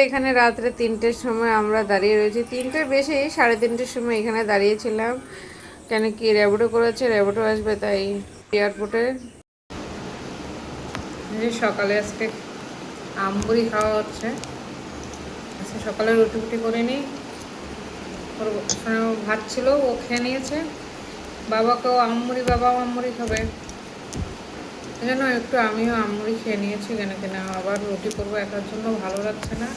এখানে রাত্রে 3টের সময় আমরা দাঁড়িয়ে রয়েছি, 3টের বেশি, 3:30টার সময় এখানে দাঁড়িয়েছিলাম। কেন কি র্যাপিডো করেছে, র্যাপিডো আসবে তাই এয়ারপোর্টে। সকালে আজকে আমবুড়ি খাওয়া হচ্ছে। আজকে সকালে রুটি ফুটি করে নিই, ভাত ছিল ও খেয়ে নিয়েছে। বাবাকেও আমমুড়ি, বাবাও আমমুড়ি খাবে, এই জন্য একটু আমিও আমমুড়ি খেয়ে নিয়েছি। কেন কিনা আবার রুটি করবো একার জন্য ভালো লাগছে না।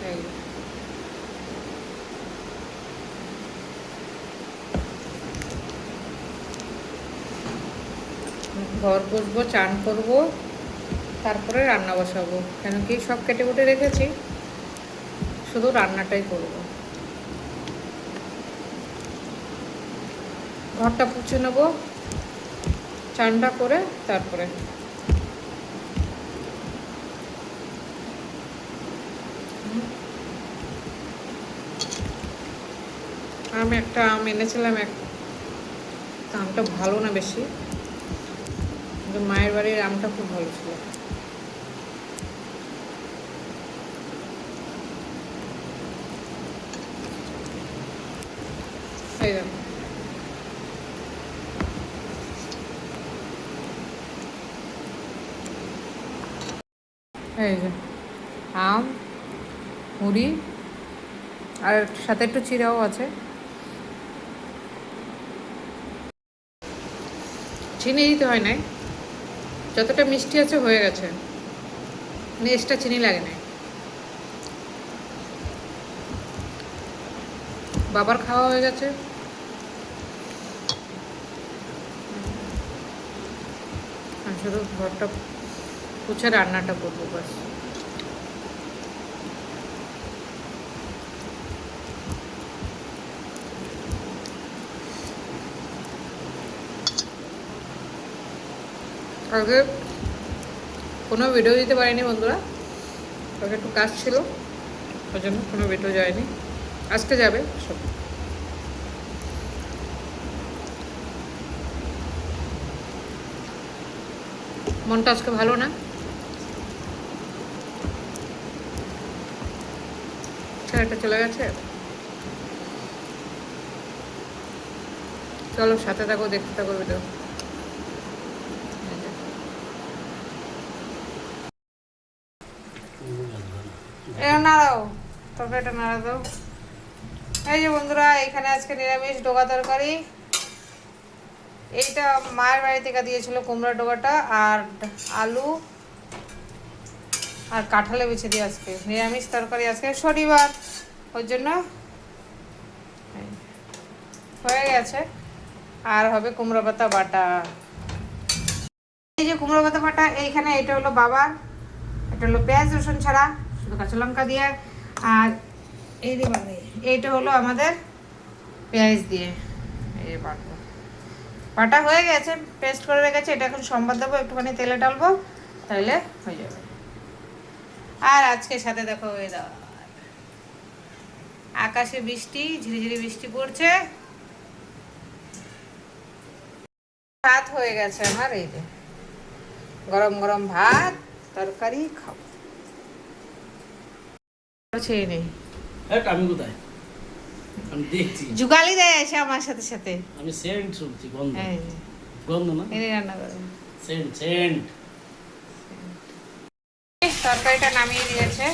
এই ঘর বসবো, চান করবো, তারপরে রান্না বসাবো। কেন কি সব কেটে কুটে রেখেছি, শুধু রান্নাটাই করব। ঘরটা পুছে নেবো, চানটা করে তারপরে। আমি একটা আম এনেছিলাম, আমটা ভালো না বেশি, কিন্তু মায়ের বাড়ির আমটা খুব ভালো ছিল। এই দেখো, এই যে আম, মুড়ি, আর সাথে একটু চিড়াও আছে। চিনি দিতে হয় নাই, যতটা মিষ্টি আছে হয়ে গেছে, এক্সট্রা চিনি লাগে না। বাবার খাওয়া হয়ে গেছে, আর শুধু ঘরটা পুছে রান্নাটা করবো বাস। আগে কোনো ভিডিও দিতে পারিনি বন্ধুরা, আগে একটু কাজ ছিল, ওই জন্য কোনো ভিডিও যায়নি। আজকে যাবে সব। মনটা আজকে ভালো না, ছেলেটা চলে গেছে। চলো সাথে থাকো, দেখতে থাকো ভিডিও। এটা নাড়াও, তরকারিটা নাড়া দাও। এই যে বন্ধুরা, এখানে আজকে নিরামিষ ডোকা তরকারি। এইটা মায়ের বাড়ি থেকে দিয়েছিল কুমড়া ডোকাটা, আর আলু আর কাঁঠালে বেছে দিয়ে আজকে নিরামিষ তরকারি। আজকে শনিবার, ওই জন্য হয়ে গেছে। আর হবে কুমড়ো পাতা বাটা। এই যে কুমড়ো পাতা বাটা, এইখানে এটা হলো বাবার, এটা হলো পেঁয়াজ রসুন ছাড়া, শুধু কাঁচা লঙ্কা দিয়ে। আর এই যে এইটা হলো আমাদের পেঁয়াজ দিয়ে। এই বাটবো, বাটা হয়ে গেছে, পেস্ট করে রেখেছে। এটা এখন সম্বাদ দেবো, একটুখানি তেলে ডালবো, তাহলে হয়ে যাবে। আর আজকে সাথে দেখো ওয়েদার, আকাশে বৃষ্টি, ঝিরিঝিরি বৃষ্টি পড়ছে। ভাত হয়ে গেছে আমার, এই যে গরম গরম ভাত তরকারি খাবো। ছেড়ে নেই, আমি কোথায়, আমি দেখছি জুগালি দেয় এসে আমার সাথে সাথে। আমি সেন্ট শুনছি, গন্ধ, গন্ধ না, এনে রান্না করে সেন্ট সেন্ট। তরকারিটা নামিয়ে দিয়েছে,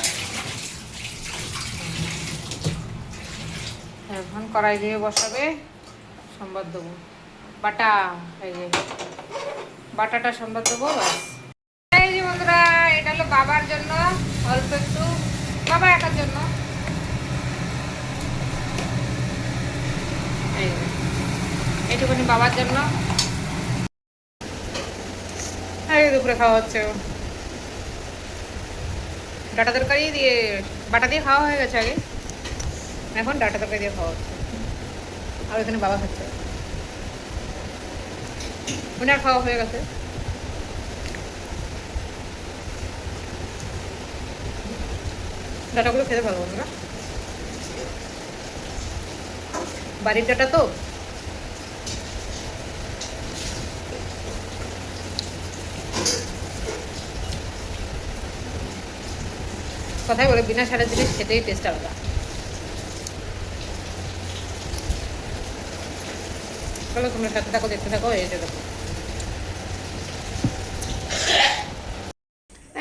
এখন কড়াই দিয়ে বসাবে, সম্বাদ দেবো। বাটা, এই যে বাটাটা সম্বাদ দেবো ব্যাস। এই যে বন্ধুরা, এটা হলো বাবার জন্য অল্প একটু, বাবা একার জন্য। এইটুকুনি বাবার জন্য। এই দুপুরে খাওয়া হচ্ছে, ডাটা তরকারি দিয়ে, বাটা দিয়ে খাওয়া হয়ে গেছে আগে, এখন ডাটা তরকারি দিয়ে খাওয়া হচ্ছে। আর এখানে বাবা খাচ্ছে, ওনার খাওয়া হয়ে গেছে। ডাটাগুলো খেতে ভালো না, বাড়ির ডাটা তো। কথাই বলে বিনা সারের জিনিস খেতেই টেস্ট আলাদা। চলো তোমরা সাথে থাকো, দেখতে থাকো। এই যে দেখো,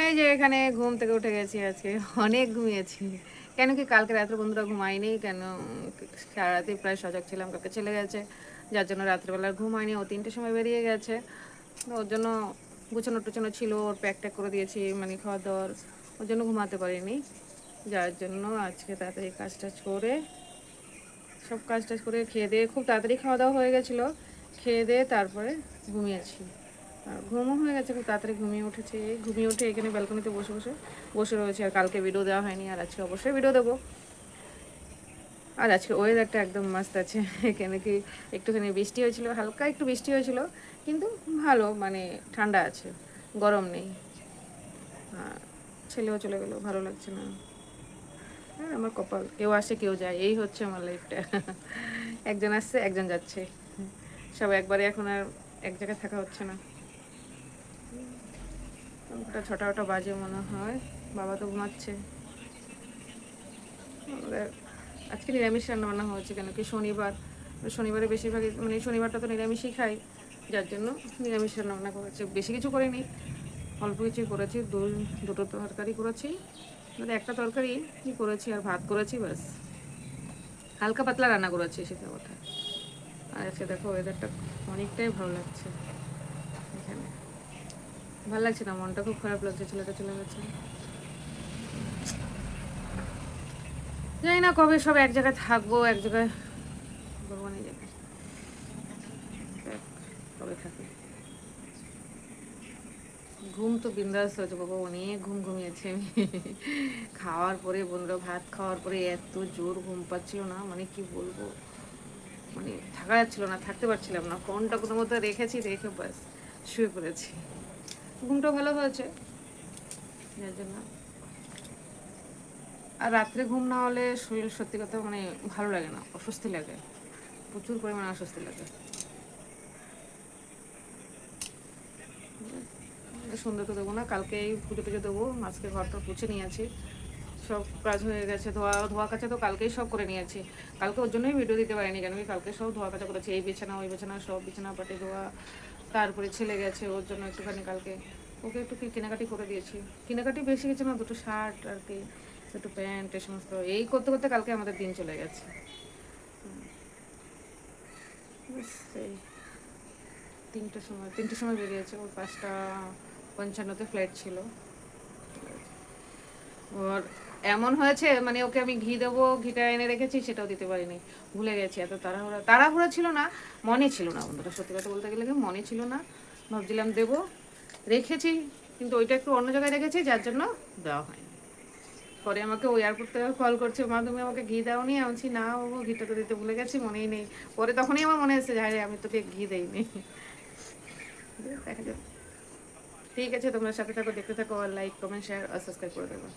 এই যে এখানে ঘুম থেকে উঠে গেছি, আজকে অনেক ঘুমিয়েছি। কেন কি কালকে রাত্রে বন্ধুরা ঘুমায়নি, কেন সারা রাতে প্রায় সজাগ ছিলাম, কালকে চলে গেছে, যার জন্য রাত্রেবেলা ঘুম হয়নি। ও 3টের সময় বেরিয়ে গেছে, ওর জন্য গুছানো টুচানো ছিল, ওর প্যাক ট্যাক করে দিয়েছি, মানে খাওয়া দাওয়ার, ওর জন্য ঘুমাতে পারিনি। যার জন্য আজকে তাড়াতাড়ি কাজ টাজ করে, সব কাজ টাজ করে খেয়ে দিয়ে, খুব তাড়াতাড়ি খাওয়া দাওয়া হয়ে গেছিলো, খেয়ে দিয়ে তারপরে ঘুমিয়েছি। আর ঘুমও হয়ে গেছে, খুব তাড়াতাড়ি ঘুমিয়ে উঠেছি। ঘুমিয়ে উঠে এখানে ব্যালকনিতে বসে বসে বসে রয়েছে। আর কালকে ভিডিও দেওয়া হয়নি, আর আজকে অবশ্যই ভিডিও দেবো। আর আজকে ওয়েদারটা একদম মাস্ত আছে। এখানে কি একটুখানি বৃষ্টি হয়েছিল, হালকা একটু বৃষ্টি হয়েছিল, কিন্তু ভালো, মানে ঠান্ডা আছে, গরম নেই। আর ছেলেও চলে গেলো, ভালো লাগছে না। হ্যাঁ, আমার কপাল, কেউ আসে কেউ যায়, এই হচ্ছে আমার লাইফটা। একজন আসছে একজন যাচ্ছে, সব একবারে, এখন আর এক জায়গায় থাকা হচ্ছে না। ওটা 6টা বাজে মনে হয়, বাবা তো ঘুমাচ্ছে। আমাদের আজকে নিরামিষ রান্না বান্না হয়েছে, কেন কি শনিবার, শনিবারে বেশিরভাগই, মানে শনিবারটা তো নিরামিষই খাই, যার জন্য নিরামিষ রান্না বান্না করেছে। বেশি কিছু করিনি, অল্প কিছুই করেছি। দুটো তরকারি করেছি, মানে একটা তরকারি করেছি, আর ভাত করেছি, ব্যাস। হালকা পাতলা রান্না করেছি, সেটা কথা। আর আজকে দেখো ওয়েদারটা অনেকটাই ভালো লাগছে এখানে। ভালো লাগছে না, মনটা খুব খারাপ লাগছে, ছেলেটা চলে গেছে। জানি না কবে সব এক জায়গায় থাকবো, এক জায়গায়, ভগবানই জানে কবে থাকি। ঘুম তো বিন্দাস হয়েছে বাবা, অনেক ঘুম ঘুমিয়েছি আমি। খাওয়ার পরে বন্ধুরা, ভাত খাওয়ার পরে এত জোর ঘুম পাচ্ছিল না, মানে কি বলবো, মানে থাকা যাচ্ছিল না, থাকতে পারছিলাম না। ফোনটা কোনো মতো রেখেছি, রেখে ব্যাস শুয়ে পড়েছি। ঘুমটা ভালো হয়েছে যার জন্য। আর রাত্রে ঘুম না হলে শরীর সত্যি কথা মানে ভালো লাগে না, অস্বস্তি লাগে, প্রচুর পরিমাণে অস্বস্তি লাগে। সন্ধ্যে তো দেবো না, কালকেই পুজো টুজো দেবো। আজকে ঘরটা পুছে নিয়েছি, সব কাজ হয়ে গেছে। ধোয়া কাচা তো কালকেই সব করে নিয়েছি। কালকে ওর জন্যই ভিডিও দিতে পারিনি, কেন কি কালকে সব ধোয়া কাচা করেছি, এই বিছানা ওই বিছানা সব, বিছানা পাটি ধোয়া। তারপরে ছেলে গেছে, ওর জন্য একটুখানি কালকে ওকে একটু কেনাকাটি করে দিয়েছি। কেনাকাটি বেশি গেছে না, দুটো শার্ট আর কি, দুটো প্যান্ট, এই সমস্ত এই করতে করতে কালকে আমাদের দিন চলে গেছে। সেই 3টের সময় বেরিয়েছে, ওর 5টা 55-তে ফ্লাইট ছিল। ওর এমন হয়েছে, মানে ওকে আমি ঘি দেবো, ঘিটা এনে রেখেছি, সেটাও দিতে পারিনি, ভুলে গেছি। এত তাড়াহুড়া ছিল না, মনে ছিল না বন্ধুরা, সত্যি কথা বলতে গেলে মনে ছিল না। ভাবছিলাম দেবো, রেখেছি, কিন্তু ওইটা একটু অন্য জায়গায় রেখেছি, যার জন্য দেওয়া হয়নি। পরে আমাকে ওই এয়ারপোর্ট থেকে কল করছে, মা তুমি আমাকে ঘি দাওনি। আমি বলছি না বাবু, ঘিটা তো দিতে ভুলে গেছি, মনেই নেই। পরে তখনই আমার মনে হচ্ছে, হ্যাঁ রে, আমি তোকে ঘি দেইনি। দেখা যাক। ঠিক আছে, তোমরা সাথে থাকো, দেখতে থাকো, আর লাইক কমেন্ট শেয়ার আর সাবস্ক্রাইব করে দেবো।